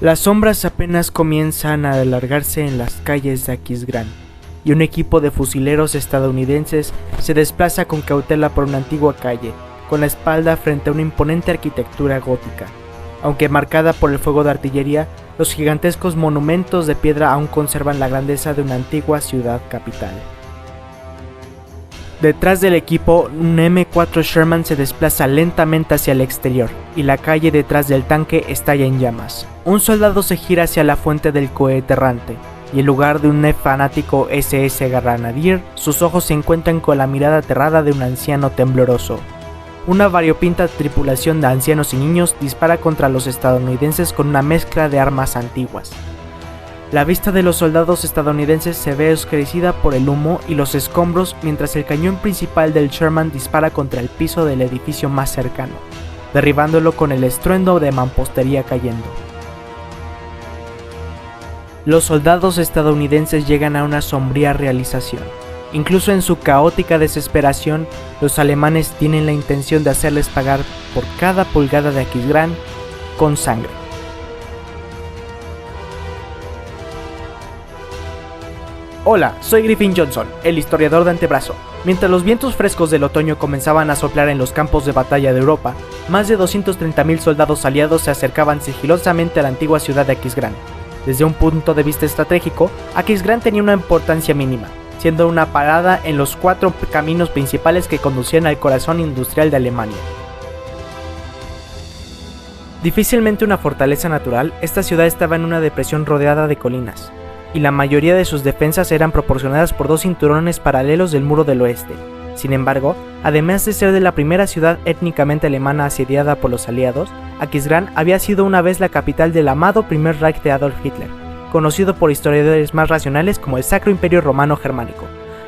Las sombras apenas comienzan a alargarse en las calles de Aquisgrán, y un equipo de fusileros estadounidenses se desplaza con cautela por una antigua calle, con la espalda frente a una imponente arquitectura gótica. Aunque marcada por el fuego de artillería, los gigantescos monumentos de piedra aún conservan la grandeza de una antigua ciudad capital. Detrás del equipo, un M4 Sherman se desplaza lentamente hacia el exterior, y la calle detrás del tanque estalla en llamas. Un soldado se gira hacia la fuente del cohete errante, y en lugar de un fanático SS Grenadier, sus ojos se encuentran con la mirada aterrada de un anciano tembloroso. Una variopinta tripulación de ancianos y niños dispara contra los estadounidenses con una mezcla de armas antiguas. La vista de los soldados estadounidenses se ve oscurecida por el humo y los escombros mientras el cañón principal del Sherman dispara contra el piso del edificio más cercano, derribándolo con el estruendo de mampostería cayendo. Los soldados estadounidenses llegan a una sombría realización. Incluso en su caótica desesperación, los alemanes tienen la intención de hacerles pagar por cada pulgada de Aquisgrán con sangre. Hola, soy Griffin Johnson, el historiador de Antebrazo. Mientras los vientos frescos del otoño comenzaban a soplar en los campos de batalla de Europa, más de 230.000 soldados aliados se acercaban sigilosamente a la antigua ciudad de Aquisgrán. Desde un punto de vista estratégico, Aquisgrán tenía una importancia mínima, siendo una parada en los 4 caminos principales que conducían al corazón industrial de Alemania. Difícilmente una fortaleza natural, esta ciudad estaba en una depresión rodeada de colinas, y la mayoría de sus defensas eran proporcionadas por 2 cinturones paralelos del muro del oeste. Sin embargo, además de ser de la primera ciudad étnicamente alemana asediada por los aliados, Aquisgrán había sido una vez la capital del amado Primer Reich de Adolf Hitler, conocido por historiadores más racionales como el Sacro Imperio Romano Germánico.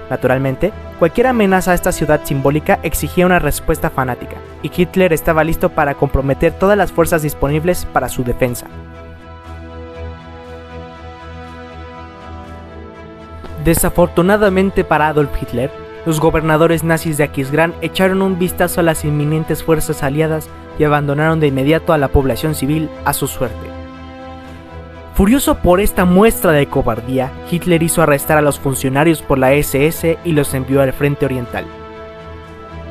Naturalmente, cualquier amenaza a esta ciudad simbólica exigía una respuesta fanática, y Hitler estaba listo para comprometer todas las fuerzas disponibles para su defensa. Desafortunadamente para Adolf Hitler, los gobernadores nazis de Aquisgrán echaron un vistazo a las inminentes fuerzas aliadas y abandonaron de inmediato a la población civil a su suerte. Furioso por esta muestra de cobardía, Hitler hizo arrestar a los funcionarios por la SS y los envió al frente oriental.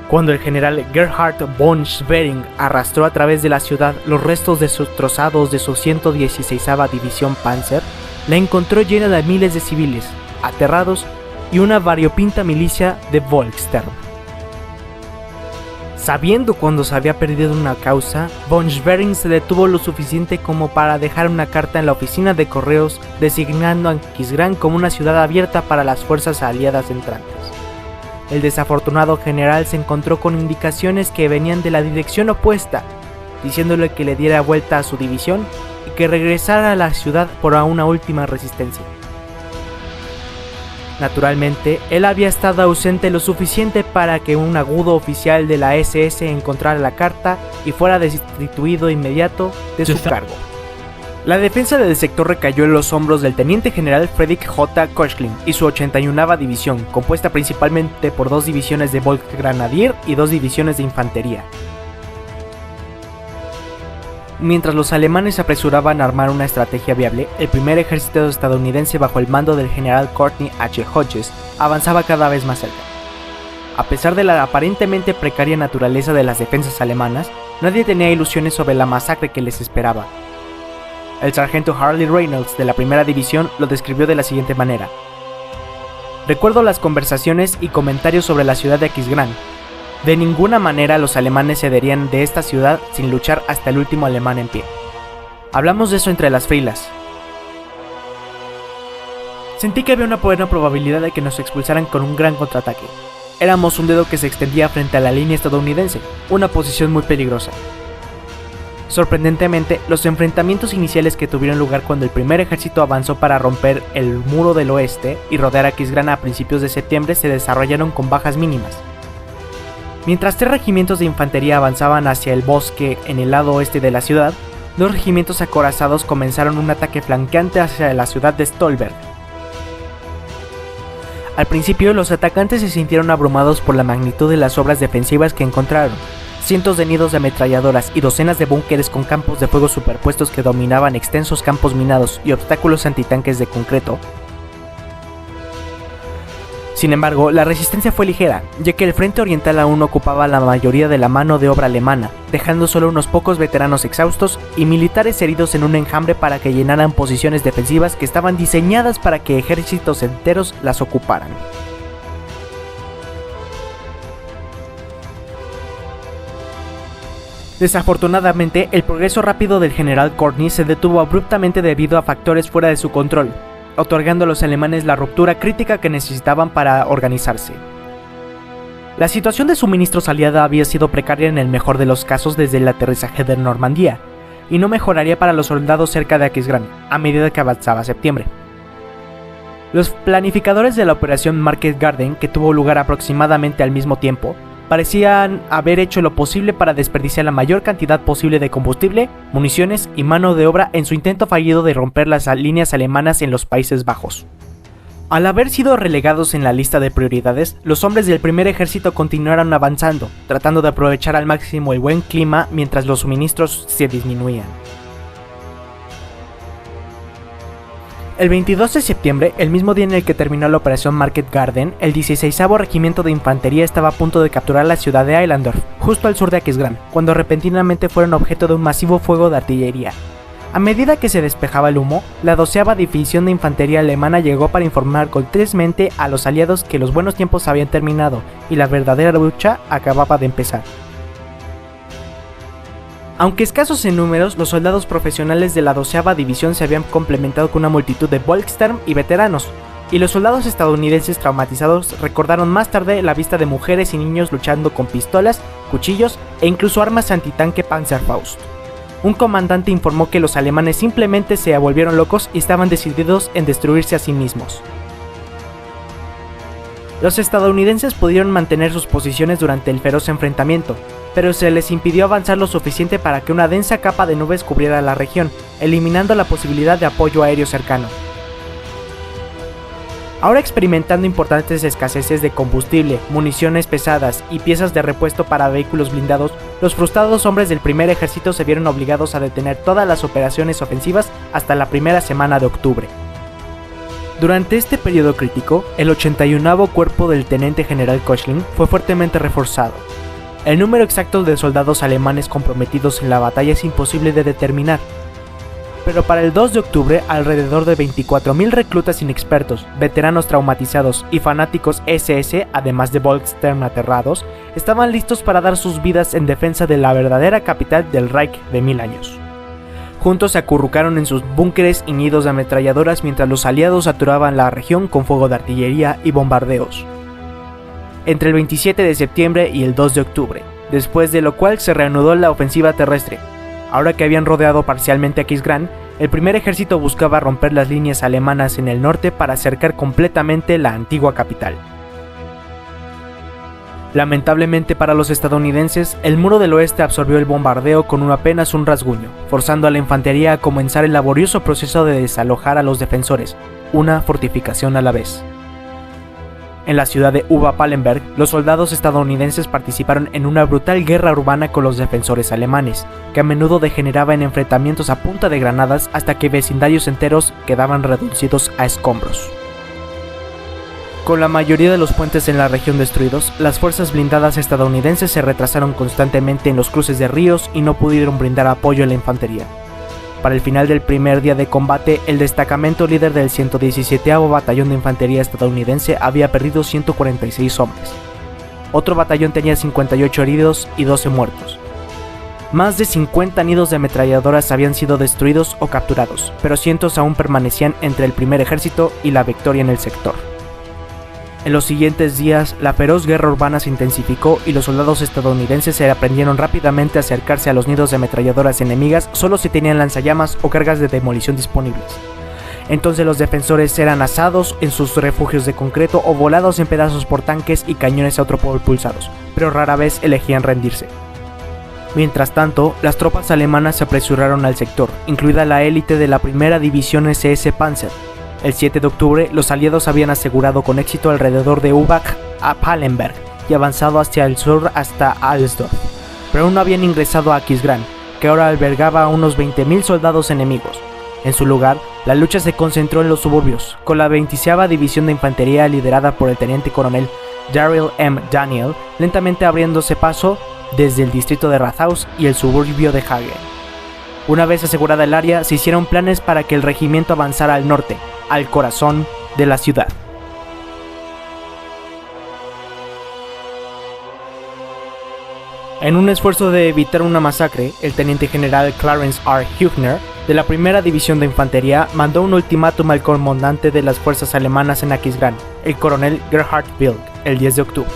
Cuando el general Gerhard von Schwerin arrastró a través de la ciudad los restos destrozados de su 116ª División Panzer, la encontró llena de miles de civiles, aterrados, y una variopinta milicia de Volkssturm. Sabiendo cuando se había perdido una causa, von Schwerin se detuvo lo suficiente como para dejar una carta en la oficina de correos designando a Aquisgrán como una ciudad abierta para las fuerzas aliadas entrantes. El desafortunado general se encontró con indicaciones que venían de la dirección opuesta, diciéndole que le diera vuelta a su división y que regresara a la ciudad por una última resistencia. Naturalmente, él había estado ausente lo suficiente para que un agudo oficial de la SS encontrara la carta y fuera destituido de inmediato de su cargo. La defensa del sector recayó en los hombros del teniente general Friedrich J. Koechlin y su 81ª división, compuesta principalmente por 2 divisiones de Volksgrenadier y 2 divisiones de infantería. Mientras los alemanes se apresuraban a armar una estrategia viable, el primer ejército estadounidense bajo el mando del general Courtney H. Hodges avanzaba cada vez más cerca. A pesar de la aparentemente precaria naturaleza de las defensas alemanas, nadie tenía ilusiones sobre la masacre que les esperaba. El sargento Harley Reynolds de la primera división lo describió de la siguiente manera: "Recuerdo las conversaciones y comentarios sobre la ciudad de Aquisgrán. De ninguna manera los alemanes cederían de esta ciudad sin luchar hasta el último alemán en pie. Hablamos de eso entre las filas. Sentí que había una buena probabilidad de que nos expulsaran con un gran contraataque. Éramos un dedo que se extendía frente a la línea estadounidense, una posición muy peligrosa. Sorprendentemente, los enfrentamientos iniciales que tuvieron lugar cuando el primer ejército avanzó para romper el muro del oeste y rodear Aquisgrán a principios de septiembre se desarrollaron con bajas mínimas. Mientras 3 regimientos de infantería avanzaban hacia el bosque en el lado oeste de la ciudad, 2 regimientos acorazados comenzaron un ataque flanqueante hacia la ciudad de Stolberg. Al principio, los atacantes se sintieron abrumados por la magnitud de las obras defensivas que encontraron. cientos de nidos de ametralladoras y docenas de búnkeres con campos de fuego superpuestos que dominaban extensos campos minados y obstáculos antitanques de concreto. Sin embargo, la resistencia fue ligera, ya que el frente oriental aún ocupaba la mayoría de la mano de obra alemana, dejando solo unos pocos veteranos exhaustos y militares heridos en un enjambre para que llenaran posiciones defensivas que estaban diseñadas para que ejércitos enteros las ocuparan. Desafortunadamente, el progreso rápido del general Courtney se detuvo abruptamente debido a factores fuera de su control, otorgando a los alemanes la ruptura crítica que necesitaban para organizarse. La situación de suministros aliada había sido precaria en el mejor de los casos desde el aterrizaje de Normandía, y no mejoraría para los soldados cerca de Aquisgrán, a medida que avanzaba septiembre. Los planificadores de la operación Market Garden, que tuvo lugar aproximadamente al mismo tiempo, parecían haber hecho lo posible para desperdiciar la mayor cantidad posible de combustible, municiones y mano de obra en su intento fallido de romper las líneas alemanas en los Países Bajos. Al haber sido relegados en la lista de prioridades, los hombres del primer ejército continuaron avanzando, tratando de aprovechar al máximo el buen clima mientras los suministros se disminuían. El 22 de septiembre, el mismo día en el que terminó la operación Market Garden, el 16º Regimiento de Infantería estaba a punto de capturar la ciudad de Eilendorf, justo al sur de Aquisgrán, cuando repentinamente fueron objeto de un masivo fuego de artillería. A medida que se despejaba el humo, la 12ª División de Infantería Alemana llegó para informar cortésmente a los aliados que los buenos tiempos habían terminado y la verdadera lucha acababa de empezar. Aunque escasos en números, los soldados profesionales de la 12ª División se habían complementado con una multitud de Volkssturm y veteranos, y los soldados estadounidenses traumatizados recordaron más tarde la vista de mujeres y niños luchando con pistolas, cuchillos e incluso armas antitanque Panzerfaust. Un comandante informó que los alemanes simplemente se volvieron locos y estaban decididos en destruirse a sí mismos. Los estadounidenses pudieron mantener sus posiciones durante el feroz enfrentamiento, pero se les impidió avanzar lo suficiente para que una densa capa de nubes cubriera la región, eliminando la posibilidad de apoyo aéreo cercano. Ahora experimentando importantes escaseces de combustible, municiones pesadas y piezas de repuesto para vehículos blindados, los frustrados hombres del primer ejército se vieron obligados a detener todas las operaciones ofensivas hasta la primera semana de octubre. Durante este periodo crítico, el 81º Cuerpo del Teniente General Koechlin fue fuertemente reforzado. El número exacto de soldados alemanes comprometidos en la batalla es imposible de determinar, pero para el 2 de octubre alrededor de 24.000 reclutas inexpertos, veteranos traumatizados y fanáticos SS, además de Volkssturm aterrados, estaban listos para dar sus vidas en defensa de la verdadera capital del Reich de 1000 años. Juntos se acurrucaron en sus búnkeres y nidos de ametralladoras mientras los aliados saturaban la región con fuego de artillería y bombardeos. Entre el 27 de septiembre y el 2 de octubre, después de lo cual se reanudó la ofensiva terrestre. Ahora que habían rodeado parcialmente Aquisgrán, el primer ejército buscaba romper las líneas alemanas en el norte para cercar completamente la antigua capital. Lamentablemente para los estadounidenses, el muro del oeste absorbió el bombardeo con apenas un rasguño, forzando a la infantería a comenzar el laborioso proceso de desalojar a los defensores, una fortificación a la vez. En la ciudad de Uva-Palenberg, los soldados estadounidenses participaron en una brutal guerra urbana con los defensores alemanes, que a menudo degeneraba en enfrentamientos a punta de granadas hasta que vecindarios enteros quedaban reducidos a escombros. Con la mayoría de los puentes en la región destruidos, las fuerzas blindadas estadounidenses se retrasaron constantemente en los cruces de ríos y no pudieron brindar apoyo a la infantería. Para el final del primer día de combate, el destacamento líder del 117º Batallón de Infantería estadounidense había perdido 146 hombres. Otro batallón tenía 58 heridos y 12 muertos. Más de 50 nidos de ametralladoras habían sido destruidos o capturados, pero cientos aún permanecían entre el primer ejército y la victoria en el sector. En los siguientes días, la feroz guerra urbana se intensificó y los soldados estadounidenses se aprendieron rápidamente a acercarse a los nidos de ametralladoras enemigas solo si tenían lanzallamas o cargas de demolición disponibles. Entonces los defensores eran asados en sus refugios de concreto o volados en pedazos por tanques y cañones autopropulsados, pero rara vez elegían rendirse. Mientras tanto, las tropas alemanas se apresuraron al sector, incluida la élite de la primera división SS Panzer. El 7 de octubre, los aliados habían asegurado con éxito alrededor de Uva-Palenberg y avanzado hacia el sur hasta Alsdorf. pero aún no habían ingresado a Aquisgrán, que ahora albergaba a unos 20.000 soldados enemigos. En su lugar, la lucha se concentró en los suburbios, con la 20ª División de Infantería liderada por el teniente coronel Daryl M. Daniel lentamente abriéndose paso desde el distrito de Rathaus y el suburbio de Hagen. Una vez asegurada el área, se hicieron planes para que el regimiento avanzara al norte, al corazón de la ciudad. En un esfuerzo de evitar una masacre, el teniente general Clarence R. Hübner, de la primera división de infantería, mandó un ultimátum al comandante de las fuerzas alemanas en Aquisgrán, el coronel Gerhard Wilk, el 10 de octubre.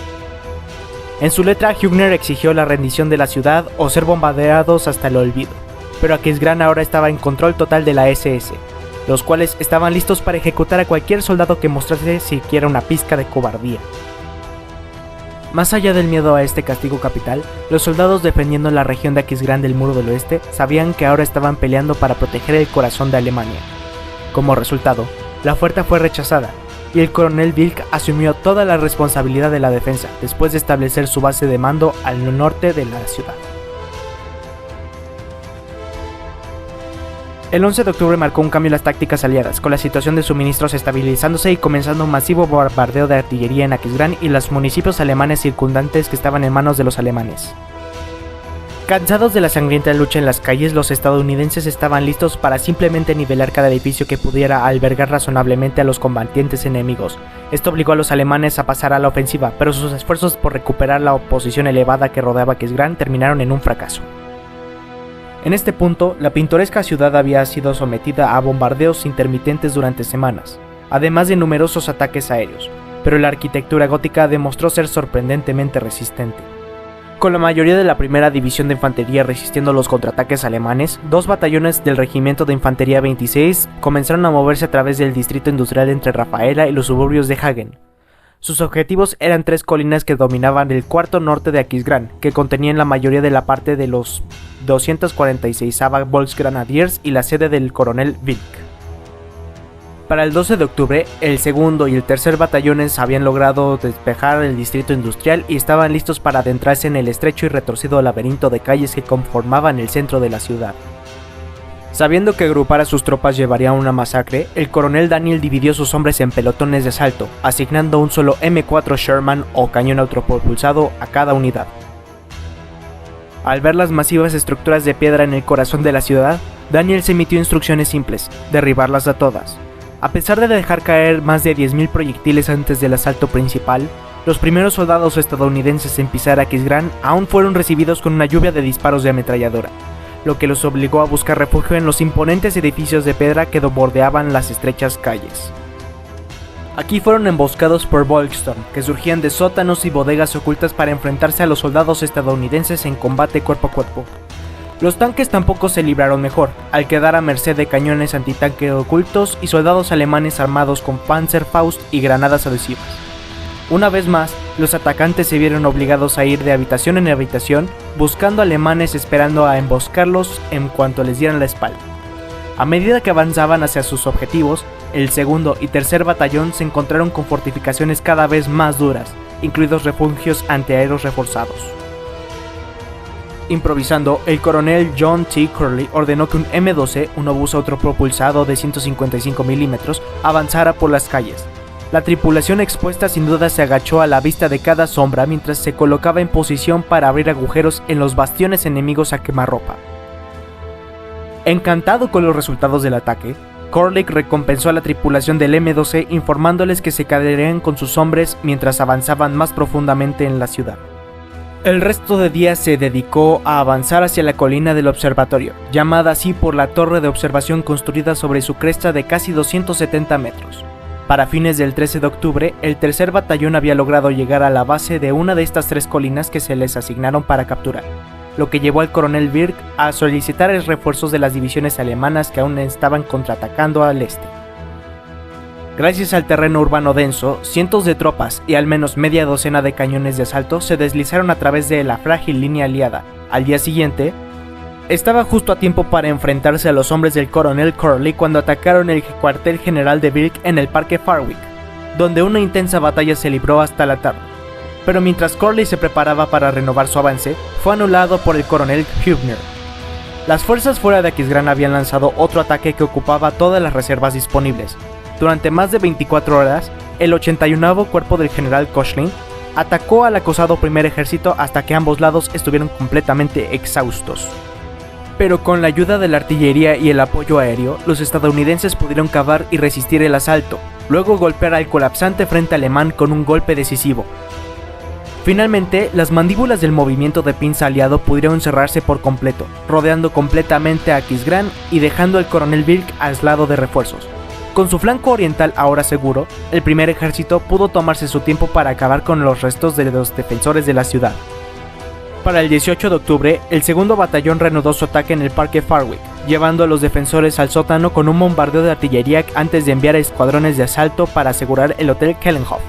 En su letra, Hübner exigió la rendición de la ciudad o ser bombardeados hasta el olvido, pero Aquisgrán ahora estaba en control total de la SS, los cuales estaban listos para ejecutar a cualquier soldado que mostrase siquiera una pizca de cobardía. Más allá del miedo a este castigo capital, los soldados defendiendo la región de Aquisgrán del Muro del Oeste sabían que ahora estaban peleando para proteger el corazón de Alemania. Como resultado, la oferta fue rechazada, y el coronel Wilk asumió toda la responsabilidad de la defensa, después de establecer su base de mando al norte de la ciudad. El 11 de octubre marcó un cambio en las tácticas aliadas, con la situación de suministros estabilizándose y comenzando un masivo bombardeo de artillería en Aquisgrán y los municipios alemanes circundantes que estaban en manos de los alemanes. Cansados de la sangrienta lucha en las calles, los estadounidenses estaban listos para simplemente nivelar cada edificio que pudiera albergar razonablemente a los combatientes enemigos. Esto obligó a los alemanes a pasar a la ofensiva, pero sus esfuerzos por recuperar la posición elevada que rodeaba Aquisgrán terminaron en un fracaso. En este punto, la pintoresca ciudad había sido sometida a bombardeos intermitentes durante semanas, además de numerosos ataques aéreos, pero la arquitectura gótica demostró ser sorprendentemente resistente. Con la mayoría de la primera división de infantería resistiendo los contraataques alemanes, 2 batallones del regimiento de infantería 26 comenzaron a moverse a través del distrito industrial entre Rafaela y los suburbios de Hagen. Sus objetivos eran 3 colinas que dominaban el cuarto norte de Aquisgrán, que contenían la mayoría de la parte de los 246ª Volksgrenadiers y la sede del coronel Wilk. Para el 12 de octubre, el segundo y el tercer batallones habían logrado despejar el distrito industrial y estaban listos para adentrarse en el estrecho y retorcido laberinto de calles que conformaban el centro de la ciudad. Sabiendo que agrupar a sus tropas llevaría a una masacre, el coronel Daniel dividió sus hombres en pelotones de asalto, asignando un solo M4 Sherman o cañón autopropulsado a cada unidad. Al ver las masivas estructuras de piedra en el corazón de la ciudad, Daniel se emitió instrucciones simples: derribarlas a todas. A pesar de dejar caer más de 10.000 proyectiles antes del asalto principal, los primeros soldados estadounidenses en pisar Aquisgrán aún fueron recibidos con una lluvia de disparos de ametralladora, lo que los obligó a buscar refugio en los imponentes edificios de piedra que bordeaban las estrechas calles. Aquí fueron emboscados por Volksturm, que surgían de sótanos y bodegas ocultas para enfrentarse a los soldados estadounidenses en combate cuerpo a cuerpo. Los tanques tampoco se libraron mejor, al quedar a merced de cañones antitanque ocultos y soldados alemanes armados con Panzerfaust y granadas adhesivas. Una vez más, los atacantes se vieron obligados a ir de habitación en habitación, buscando alemanes esperando a emboscarlos en cuanto les dieran la espalda. A medida que avanzaban hacia sus objetivos, el segundo y tercer batallón se encontraron con fortificaciones cada vez más duras, incluidos refugios antiaéreos reforzados. Improvisando, el coronel John T. Curley ordenó que un M12, un obús autopropulsado de 155 mm, avanzara por las calles. La tripulación expuesta sin duda se agachó a la vista de cada sombra mientras se colocaba en posición para abrir agujeros en los bastiones enemigos a quemarropa. Encantado con los resultados del ataque, Curley recompensó a la tripulación del M12 informándoles que se quedarían con sus hombres mientras avanzaban más profundamente en la ciudad. El resto de día se dedicó a avanzar hacia la colina del observatorio, llamada así por la torre de observación construida sobre su cresta de casi 270 metros. Para fines del 13 de octubre, el tercer batallón había logrado llegar a la base de una de estas 3 colinas que se les asignaron para capturar, lo que llevó al coronel Wilk a solicitar el refuerzos de las divisiones alemanas que aún estaban contraatacando al este. Gracias al terreno urbano denso, cientos de tropas y al menos media docena de cañones de asalto se deslizaron a través de la frágil línea aliada. Al día siguiente, estaba justo a tiempo para enfrentarse a los hombres del coronel Curley cuando atacaron el cuartel general de Wilk en el parque Farwick, donde una intensa batalla se libró hasta la tarde. pero mientras Curly se preparaba para renovar su avance, fue anulado por el coronel Hübner. Las fuerzas fuera de Aquisgrán habían lanzado otro ataque que ocupaba todas las reservas disponibles. Durante más de 24 horas, el 81º Cuerpo del general Cochrane atacó al acosado primer ejército hasta que ambos lados estuvieron completamente exhaustos. Pero con la ayuda de la artillería y el apoyo aéreo, los estadounidenses pudieron cavar y resistir el asalto, luego golpear al colapsante frente alemán con un golpe decisivo. Finalmente, las mandíbulas del movimiento de pinza aliado pudieron cerrarse por completo, rodeando completamente a Aquisgrán y dejando al coronel Wilk aislado de refuerzos. Con su flanco oriental ahora seguro, el primer ejército pudo tomarse su tiempo para acabar con los restos de los defensores de la ciudad. Para el 18 de octubre, el segundo batallón reanudó su ataque en el Parque Farwick, llevando a los defensores al sótano con un bombardeo de artillería antes de enviar escuadrones de asalto para asegurar el Hotel Kellenhof.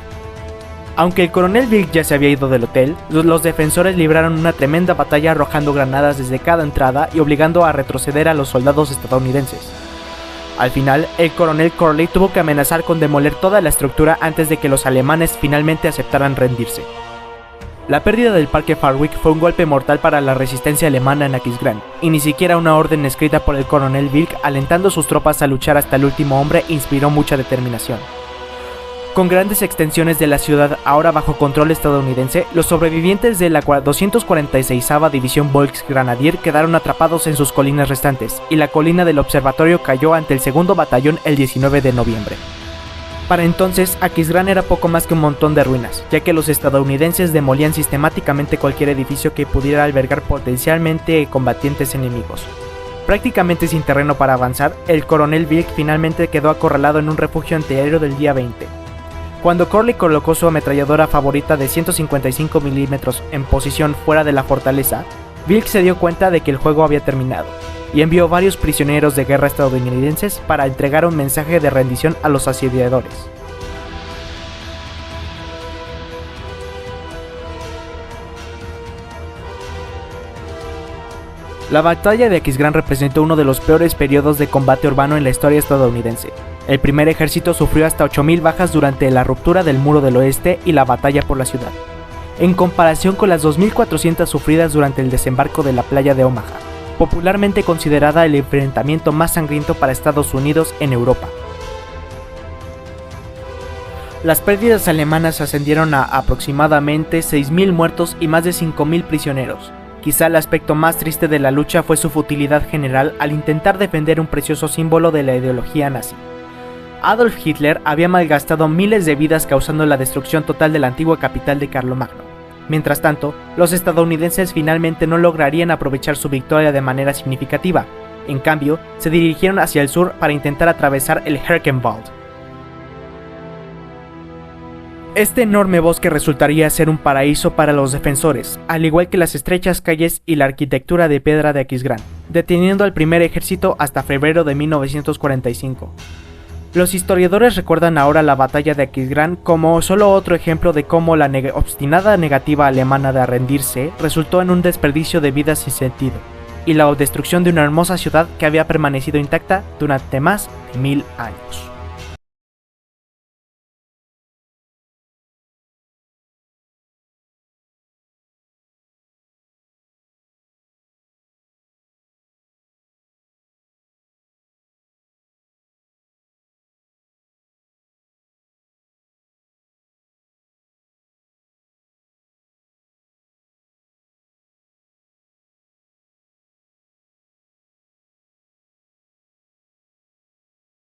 Aunque el coronel Wilk ya se había ido del hotel, los defensores libraron una tremenda batalla arrojando granadas desde cada entrada y obligando a retroceder a los soldados estadounidenses. Al final, el coronel Curly tuvo que amenazar con demoler toda la estructura antes de que los alemanes finalmente aceptaran rendirse. La pérdida del Parque Farwick fue un golpe mortal para la resistencia alemana en Aquisgrán, y ni siquiera una orden escrita por el coronel Wilk alentando a sus tropas a luchar hasta el último hombre inspiró mucha determinación. Con grandes extensiones de la ciudad ahora bajo control estadounidense, los sobrevivientes de la 246ª División Volksgrenadier quedaron atrapados en sus colinas restantes, y la colina del observatorio cayó ante el segundo batallón el 19 de noviembre. Para entonces, Aquisgrán era poco más que un montón de ruinas, ya que los estadounidenses demolían sistemáticamente cualquier edificio que pudiera albergar potencialmente combatientes enemigos. Prácticamente sin terreno para avanzar, el coronel Wilk finalmente quedó acorralado en un refugio antiaéreo del día 20. Cuando Curly colocó su ametralladora favorita de 155 mm en posición fuera de la fortaleza, Wilk se dio cuenta de que el juego había terminado, y envió varios prisioneros de guerra estadounidenses para entregar un mensaje de rendición a los asediadores. La batalla de Aquisgrán representó uno de los peores periodos de combate urbano en la historia estadounidense. El primer ejército sufrió hasta 8.000 bajas durante la ruptura del Muro del Oeste y la batalla por la ciudad, en comparación con las 2.400 sufridas durante el desembarco de la playa de Omaha, popularmente considerada el enfrentamiento más sangriento para Estados Unidos en Europa. Las pérdidas alemanas ascendieron a aproximadamente 6.000 muertos y más de 5.000 prisioneros. Quizá el aspecto más triste de la lucha fue su futilidad general al intentar defender un precioso símbolo de la ideología nazi. Adolf Hitler había malgastado miles de vidas causando la destrucción total de la antigua capital de Carlomagno. Mientras tanto, los estadounidenses finalmente no lograrían aprovechar su victoria de manera significativa. En cambio, se dirigieron hacia el sur para intentar atravesar el Herkenwald. Este enorme bosque resultaría ser un paraíso para los defensores, al igual que las estrechas calles y la arquitectura de piedra de Aquisgrán, deteniendo al primer ejército hasta febrero de 1945. Los historiadores recuerdan ahora la batalla de Aquisgrán como solo otro ejemplo de cómo la obstinada negativa alemana de rendirse resultó en un desperdicio de vidas sin sentido, y la destrucción de una hermosa ciudad que había permanecido intacta durante más de 1000 años.